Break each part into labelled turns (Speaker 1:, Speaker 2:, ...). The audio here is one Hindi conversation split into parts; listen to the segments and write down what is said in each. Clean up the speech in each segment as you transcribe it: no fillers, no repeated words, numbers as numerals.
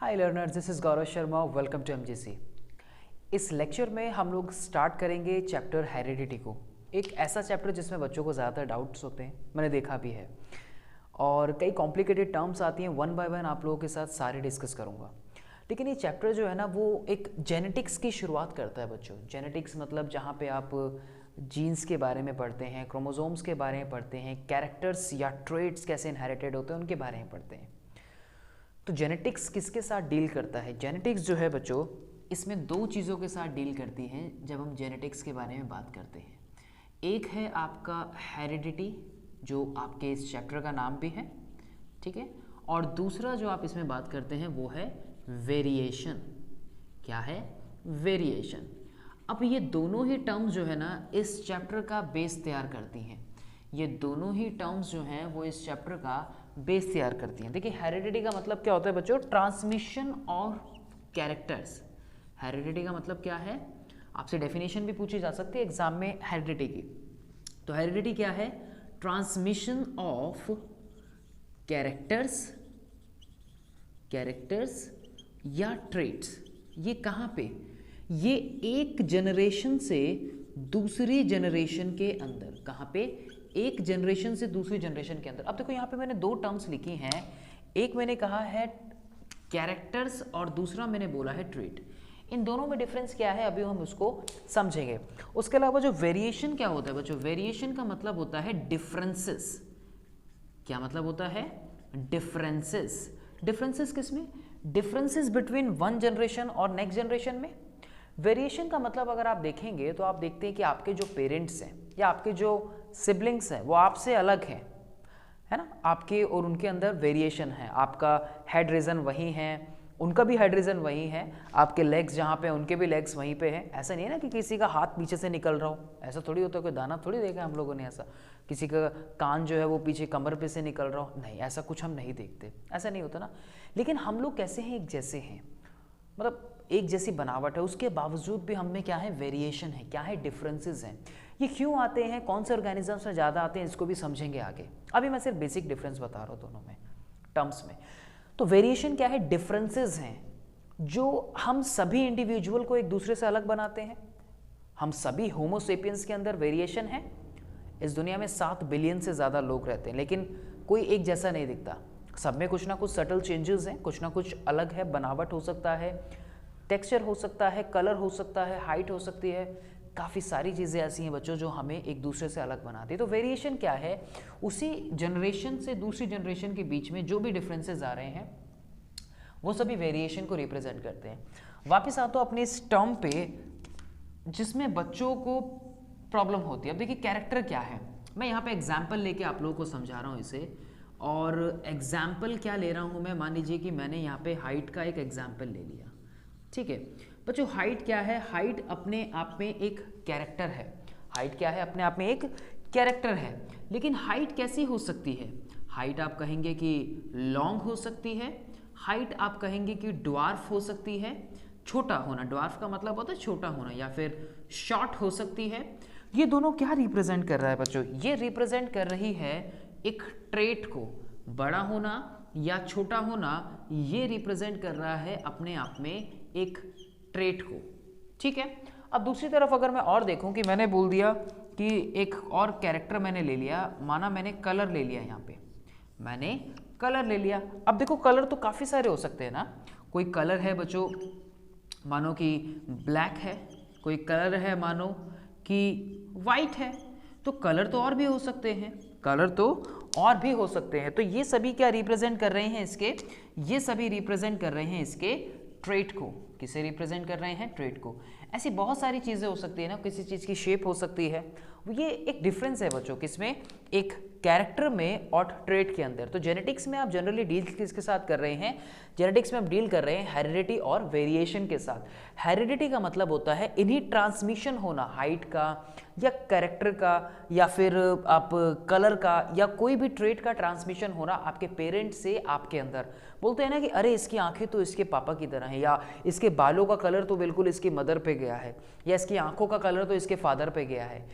Speaker 1: Hi learners, this is Gaurav Sharma. Welcome to MGC. इस लेक्चर में हम लोग स्टार्ट करेंगे चैप्टर हेरिडिटी को। एक ऐसा चैप्टर जिसमें बच्चों को ज़्यादातर डाउट्स होते हैं, मैंने देखा भी है, और कई कॉम्प्लिकेटेड टर्म्स आती हैं। वन बाय वन आप लोगों के साथ सारे डिस्कस करूँगा। लेकिन ये चैप्टर जो है ना, वो एक जेनेटिक्स की शुरुआत करता है बच्चों। जेनेटिक्स मतलब जहाँ पे आप जीन्स के बारे में पढ़ते हैं, क्रोमोसोम्स के बारे में पढ़ते हैं, कैरेक्टर्स या ट्रेड्स कैसे इनहेरिटेड होते हैं उनके बारे में पढ़ते हैं। तो जेनेटिक्स किसके साथ डील करता है? जेनेटिक्स जो है बच्चों, इसमें दो चीज़ों के साथ डील करती है जब हम जेनेटिक्स के बारे में बात करते हैं। एक है आपका हेरिडिटी, जो आपके इस चैप्टर का नाम भी है, ठीक है। और दूसरा जो आप इसमें बात करते हैं वो है वेरिएशन। क्या है? वेरिएशन। अब ये दोनों ही टर्म्स जो है ना, इस चैप्टर का बेस तैयार करती हैं। ये दोनों ही टर्म्स जो हैं वो इस चैप्टर का बेस तैयार करती हैं। देखिए, हेरिडिटी का मतलब क्या होता है बच्चों? ट्रांसमिशन और कैरेक्टर्स। हेरिडिटी का मतलब क्या है? आपसे डेफिनेशन भी पूछी जा सकती है एग्जाम में हेरिडिटी की। तो हेरिडिटी क्या है? ट्रांसमिशन ऑफ कैरेक्टर्स या ट्रेट्स। ये कहाँ पे? ये एक जनरेशन से दूसरी जनरेशन के अंदर। कहाँ पे? एक जनरेशन से दूसरी जनरेशन के अंदर। अब देखो, यहाँ पे मैंने दो टर्म्स लिखी हैं। एक मैंने कहा है कैरेक्टर्स और दूसरा मैंने बोला है ट्रेट। इन दोनों में डिफरेंस क्या है अभी हम उसको समझेंगे। उसके अलावा जो वेरिएशन क्या होता है बच्चों? वेरिएशन का मतलब होता है डिफरेंसेस। क्या मतलब होता है? डिफरेंसेस। डिफरेंसेस किसमें? डिफरेंसेस बिटवीन वन जनरेशन और नेक्स्ट जनरेशन में। वेरिएशन का मतलब अगर आप देखेंगे तो आप देखते हैं कि आपके जो पेरेंट्स हैं या आपके जो सिबलिंग्स हैं वो आपसे अलग हैं, है ना। आपके और उनके अंदर वेरिएशन है। आपका हेड रीजन वही है, उनका भी हेड रीजन वही है। आपके लेग्स जहाँ पे उनके भी लेग्स वहीं पे हैं। ऐसा नहीं है ना कि किसी का हाथ पीछे से निकल रहा हो, ऐसा थोड़ी होता है। कोई दाना थोड़ी देखा हम लोगों ने ऐसा। किसी का कान जो है वो पीछे कमर पे से निकल रहा हो, नहीं, ऐसा कुछ हम नहीं देखते, ऐसा नहीं होता ना। लेकिन हम लोग कैसे हैं? एक जैसे हैं, मतलब एक जैसी बनावट है, उसके बावजूद भी हम में क्या है? वेरिएशन है। क्या है? डिफरेंसेस हैं। ये क्यों आते हैं, कौन से ऑर्गेनिजम्स में ज़्यादा आते हैं, इसको भी समझेंगे आगे। अभी मैं सिर्फ बेसिक डिफरेंस बता रहा हूँ दोनों में टर्म्स में। तो वेरिएशन क्या है? डिफरेंसेस हैं जो हम सभी इंडिविजुअल को एक दूसरे से अलग बनाते हैं। हम सभी होमोसेपियंस के अंदर वेरिएशन है। इस दुनिया में 7 बिलियन से ज़्यादा लोग रहते हैं, लेकिन कोई एक जैसा नहीं दिखता। सब में कुछ ना कुछ सटल चेंजेस हैं, कुछ ना कुछ अलग है। बनावट हो सकता है, टेक्सचर हो सकता है, कलर हो सकता है, हाइट हो सकती है। काफ़ी सारी चीज़ें ऐसी हैं बच्चों जो हमें एक दूसरे से अलग बनाती है। तो वेरिएशन क्या है? उसी जनरेशन से दूसरी जनरेशन के बीच में जो भी डिफरेंसेस आ रहे हैं वो सभी वेरिएशन को रिप्रेजेंट करते हैं। वापस आता हूं अपने इस टर्म पे जिसमें बच्चों को प्रॉब्लम होती है। अब देखिए, कैरेक्टर क्या है? मैं यहाँ पे एग्जाम्पल लेके आप लोगों को समझा रहा हूँ इसे। और एग्जाम्पल क्या ले रहा हूँ मैं? मान लीजिए कि मैंने यहाँ पे हाइट का एक एग्जाम्पल ले लिया, ठीक है बच्चों। हाइट क्या है? हाइट अपने आप में एक कैरेक्टर है। हाइट क्या है? अपने आप में एक कैरेक्टर है। लेकिन हाइट कैसी हो सकती है? हाइट आप कहेंगे कि लॉन्ग हो सकती है, हाइट आप कहेंगे कि ड्वार्फ हो सकती है, छोटा होना। ड्वार्फ का मतलब होता है छोटा होना, या फिर शॉर्ट हो सकती है। ये दोनों क्या रिप्रेजेंट कर रहा है बच्चों? ये रिप्रेजेंट कर रही है एक ट्रेट को। बड़ा होना या छोटा होना, ये रिप्रेजेंट कर रहा है अपने आप में एक ट्रेट को, ठीक है। अब दूसरी तरफ अगर मैं और देखूं कि मैंने बोल दिया कि एक और कैरेक्टर मैंने ले लिया, माना मैंने कलर ले लिया। यहाँ पे मैंने कलर ले लिया। अब देखो, कलर तो काफ़ी सारे हो सकते हैं ना। कोई कलर है बच्चों मानो कि ब्लैक है, कोई कलर है मानो कि वाइट है। तो कलर तो और भी हो सकते हैं, कलर तो और भी हो सकते हैं। तो ये सभी क्या रिप्रेजेंट कर रहे हैं इसके? ये सभी रिप्रेजेंट कर रहे हैं इसके ट्रेट को। किसे रिप्रेजेंट कर रहे हैं? ट्रेट को। ऐसी बहुत सारी चीज़ें हो सकती है ना, किसी चीज़ की शेप हो सकती है। ये एक डिफरेंस है बच्चों, किसमें? एक कैरेक्टर में और ट्रेट के अंदर। तो जेनेटिक्स में आप जनरली डील किसके साथ कर रहे हैं? जेनेटिक्स में आप डील कर रहे हैं हेरिडिटी और वेरिएशन के साथ। हेरिडिटी का मतलब होता है इन्हीं ट्रांसमिशन होना, हाइट का या कैरेक्टर का या फिर आप कलर का या कोई भी ट्रेट का ट्रांसमिशन होना आपके पेरेंट से आपके अंदर। बोलते हैं ना कि अरे इसकी आंखें तो इसके पापा की तरह हैं, या इसके बालों का कलर तो बिल्कुल इसकी मदर पे गया है, या इसकी आंखों का कलर तो इसके फादर पे गया है।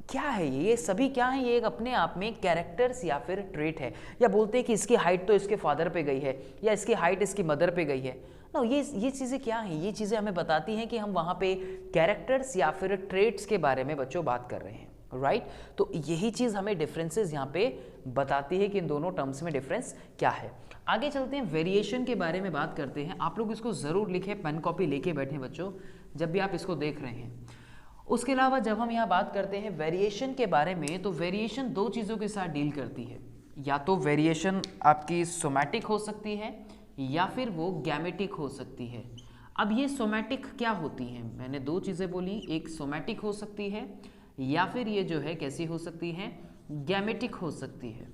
Speaker 1: क्या है ये सभी क्या है, ये एक अपने आप में कैरेक्टर्स या फिर ट्रेट है। या बोलते हैं कि इसकी हाइट तो इसके फादर पे गई है, या इसकी हाइट इसकी मदर पे गई है। ना ये चीज़ें क्या हैं, ये चीज़ें हमें बताती हैं कि हम वहाँ पे कैरेक्टर्स या फिर ट्रेट्स के बारे में बच्चों बात कर रहे हैं, राइट। तो यही चीज़ हमें डिफरेंसेस यहाँ पे बताती है कि इन दोनों टर्म्स में डिफरेंस क्या है। आगे चलते हैं, वेरिएशन के बारे में बात करते हैं। आप लोग इसको ज़रूर लिखें, पेन कॉपी लेके बैठें बच्चों जब भी आप इसको देख रहे हैं। उसके अलावा जब हम यहाँ बात करते हैं वेरिएशन के बारे में, तो वेरिएशन दो चीज़ों के साथ डील करती है। या तो वेरिएशन आपकी सोमैटिक हो सकती है या फिर वो गैमेटिक हो सकती है। अब ये सोमैटिक क्या होती हैं, मैंने दो चीज़ें बोली, एक सोमैटिक हो सकती है या फिर ये जो है कैसी हो सकती है, गैमेटिक हो सकती है,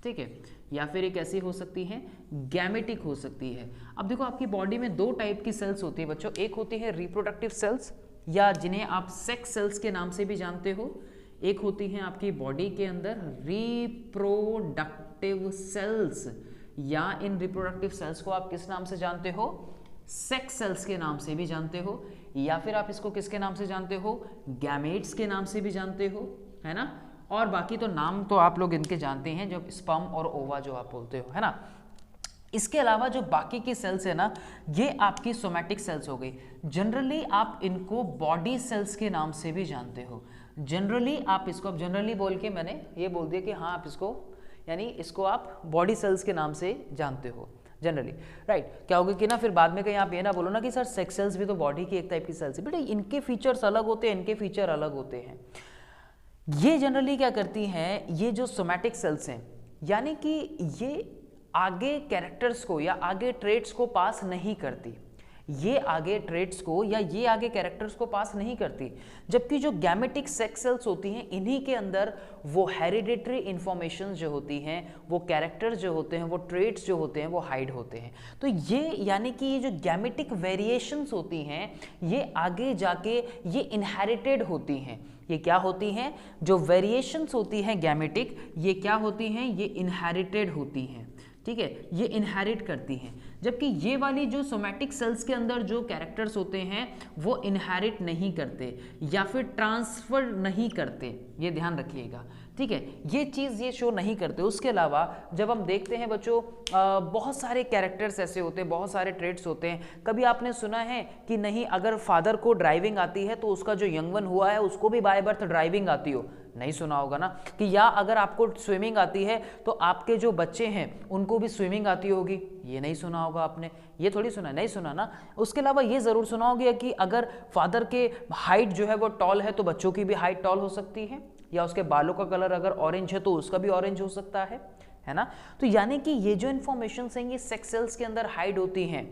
Speaker 1: ठीक है। या फिर एक ऐसी हो सकती है गैमेटिक हो सकती है। अब देखो आपकी बॉडी में दो टाइप की सेल्स होती है बच्चों, एक होती है रिप्रोडक्टिव सेल्स या जिन्हें आप सेक्स सेल्स के नाम से भी जानते हो, एक होती हैं आपकी बॉडी के अंदर रिप्रोडक्टिव सेल्स, या इन रिप्रोडक्टिव सेल्स को आप किस नाम से जानते हो, सेक्स सेल्स के नाम से भी जानते हो, या फिर आप इसको किसके नाम से जानते हो, गैमेट्स के नाम से भी जानते हो, है ना। और बाकी तो नाम तो आप लोग इनके जानते हैं, जो स्पर्म और ओवा जो आप बोलते हो, है ना। इसके अलावा जो बाकी की सेल्स है ना, ये आपकी सोमैटिक सेल्स हो गई। जनरली आप इनको बॉडी सेल्स के नाम से भी जानते हो। जनरली आप इसको, अब जनरली बोल के मैंने ये बोल दिया कि हाँ आप इसको, यानी इसको आप बॉडी सेल्स के नाम से जानते हो जनरली, राइट। क्या होगा कि ना फिर बाद में कहीं आप ये ना बोलो ना कि सर सेक्स सेल्स भी तो बॉडी की एक टाइप की सेल्स है। बेटा इनके फीचर्स अलग होते हैं, इनके फीचर अलग होते हैं। ये जनरली क्या करती हैं, ये जो सोमैटिक सेल्स हैं, यानी कि ये आगे कैरेक्टर्स को या आगे ट्रेट्स को पास नहीं करती, ये आगे ट्रेट्स को या ये आगे कैरेक्टर्स को पास नहीं करती। जबकि जो गैमेटिक सेक्स सेल्स होती हैं, इन्हीं के अंदर वो हेरिडिटरी इंफॉर्मेशन जो होती हैं, वो कैरेक्टर्स जो होते हैं, वो ट्रेट्स जो होते हैं, वो हाइड होते हैं। तो ये यानी कि ये जो गैमेटिक वेरिएशंस होती हैं, ये आगे जाके ये इनहेरिटेड होती हैं। ये क्या होती हैं, जो वेरिएशंस होती हैं गैमेटिक, ये क्या होती हैं, ये इनहेरिटेड होती हैं, ठीक है, ये इनहेरिट करती हैं। जबकि ये वाली जो सोमैटिक सेल्स के अंदर जो कैरेक्टर्स होते हैं वो इनहेरिट नहीं करते या फिर ट्रांसफर नहीं करते, ये ध्यान रखिएगा, ठीक है, ये चीज़ ये शो नहीं करते। उसके अलावा जब हम देखते हैं बच्चों, बहुत सारे कैरेक्टर्स ऐसे होते हैं, बहुत सारे ट्रेट्स होते हैं। कभी आपने सुना है कि नहीं अगर फादर को ड्राइविंग आती है तो उसका जो यंग वन हुआ है उसको भी बाय बर्थ ड्राइविंग आती हो, नहीं सुना होगा ना। कि या अगर आपको स्विमिंग आती है तो आपके जो बच्चे हैं उनको भी स्विमिंग आती होगी, ये नहीं सुना होगा आपने, ये थोड़ी सुना, नहीं सुना ना। उसके अलावा ये ज़रूर सुना होगा कि अगर फादर के हाइट जो है वो टॉल है तो बच्चों की भी हाइट टॉल हो सकती है, या उसके बालों का कलर अगर ऑरेंज है तो उसका भी ऑरेंज हो सकता है ना। तो यानी कि ये जो इन्फॉर्मेशन हैं ये सेक्स सेल्स के अंदर हाइड होती हैं,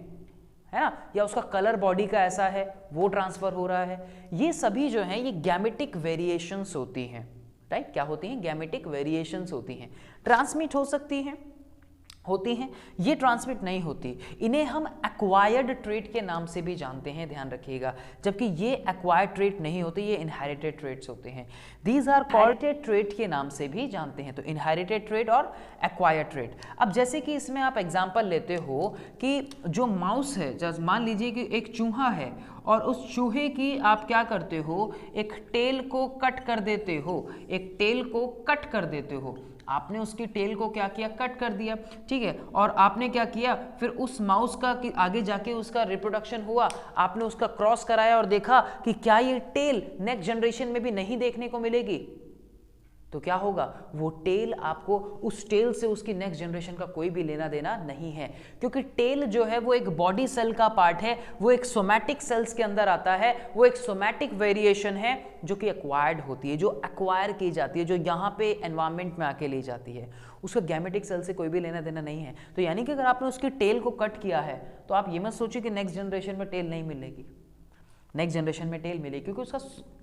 Speaker 1: है ना, या उसका कलर बॉडी का ऐसा है वो ट्रांसफर हो रहा है। ये सभी जो हैं ये गैमेटिक वेरिएशंस होती हैं, राइट। क्या होती हैं, गैमेटिक वेरिएशंस होती हैं। ट्रांसमिट हो सकती हैं, होती हैं, ये ट्रांसमिट नहीं होती। इन्हें हम एक्वायर्ड ट्रेट के नाम से भी जानते हैं, ध्यान रखिएगा। जबकि ये एक्वायर्ड ट्रेट नहीं होते, ये इनहेरिटेड ट्रेट्स होते हैं। दीज आर कॉल्ड ट्रेट के नाम से भी जानते हैं। तो इनहेरिटेड ट्रेट और एक्वायर्ड ट्रेट। अब जैसे कि इसमें आप एग्जांपल लेते हो कि जो माउस है, जैसे मान लीजिए कि एक चूहा है और उस चूहे की आप क्या करते हो, एक टेल को कट कर देते हो, एक टेल को कट कर देते हो। आपने उसकी टेल को क्या किया, कट कर दिया, ठीक है। और आपने क्या किया, फिर उस माउस का आगे जाके उसका रिप्रोडक्शन हुआ, आपने उसका क्रॉस कराया और देखा कि क्या ये टेल नेक्स्ट जनरेशन में भी नहीं देखने को मिलेगी। तो क्या होगा, वो टेल आपको, उस टेल से उसकी नेक्स्ट जनरेशन का कोई भी लेना देना नहीं है, क्योंकि टेल जो है वो एक बॉडी सेल का पार्ट है, वो एक सोमैटिक सेल्स के अंदर आता है, वो एक सोमैटिक वेरिएशन है जो कि एक्वायर्ड होती है, जो एक्वायर की जाती है, जो यहाँ पे एनवायरनमेंट में आके ली जाती है। उसका गैमेटिक सेल से कोई भी लेना देना नहीं है। तो यानी कि अगर आपने उसकी टेल को कट किया है तो आप ये मत सोचिए कि नेक्स्ट जनरेशन में टेल नहीं मिलेगी, नेक्स्ट जनरेशन में टेल मिलेगी, क्योंकि उसका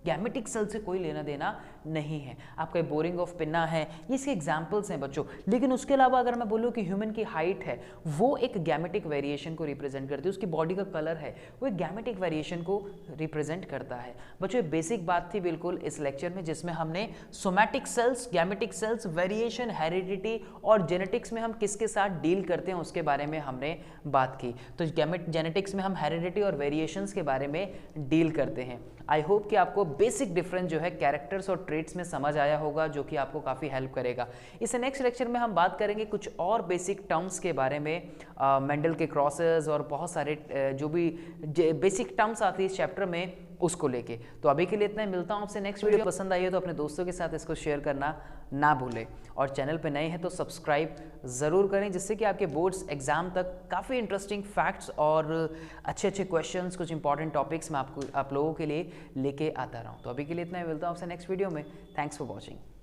Speaker 1: गैमेटिक सेल से कोई लेना देना नहीं है। आपका बोरिंग ऑफ पिन्ना है, ये इसके एग्जाम्पल्स हैं बच्चों। लेकिन उसके अलावा अगर मैं बोलूँ कि ह्यूमन की हाइट है, वो एक गैमेटिक वेरिएशन को रिप्रेजेंट करती है, उसकी बॉडी का कलर है वो एक गैमेटिक वेरिएशन को रिप्रेजेंट करता है। बच्चों ये बेसिक बात थी बिल्कुल इस लेक्चर में, जिसमें हमने somatic cells, gametic cells, variation, heredity और जेनेटिक्स में हम किसके साथ डील करते हैं उसके बारे में हमने बात की। तो जेनेटिक्स में हम हेरिडिटी और वेरिएशंस के बारे में डील करते हैं। आई होप कि आपको बेसिक डिफरेंस जो है कैरेक्टर्स और ट्रेट्स में समझ आया होगा, जो कि आपको काफ़ी हेल्प करेगा। इस नेक्स्ट लेक्चर में हम बात करेंगे कुछ और बेसिक टर्म्स के बारे में, मेंडल के क्रॉसेस और बहुत सारे जो भी बेसिक टर्म्स आती है इस चैप्टर में, उसको लेके। तो अभी के लिए इतना ही, मिलता हूँ आपसे नेक्स्ट वीडियो। पसंद आई है तो अपने दोस्तों के साथ इसको शेयर करना ना भूलें, और चैनल पे नए हैं तो सब्सक्राइब ज़रूर करें, जिससे कि आपके बोर्ड्स एग्जाम तक काफ़ी इंटरेस्टिंग फैक्ट्स और अच्छे अच्छे क्वेश्चंस, कुछ इंपॉर्टेंट टॉपिक्स मैं आप लोगों के लिए लेके आता रहूँ। तो अभी के लिए इतना ही, मिलता हूँ आपसे नेक्स्ट वीडियो में। Thanks for watching.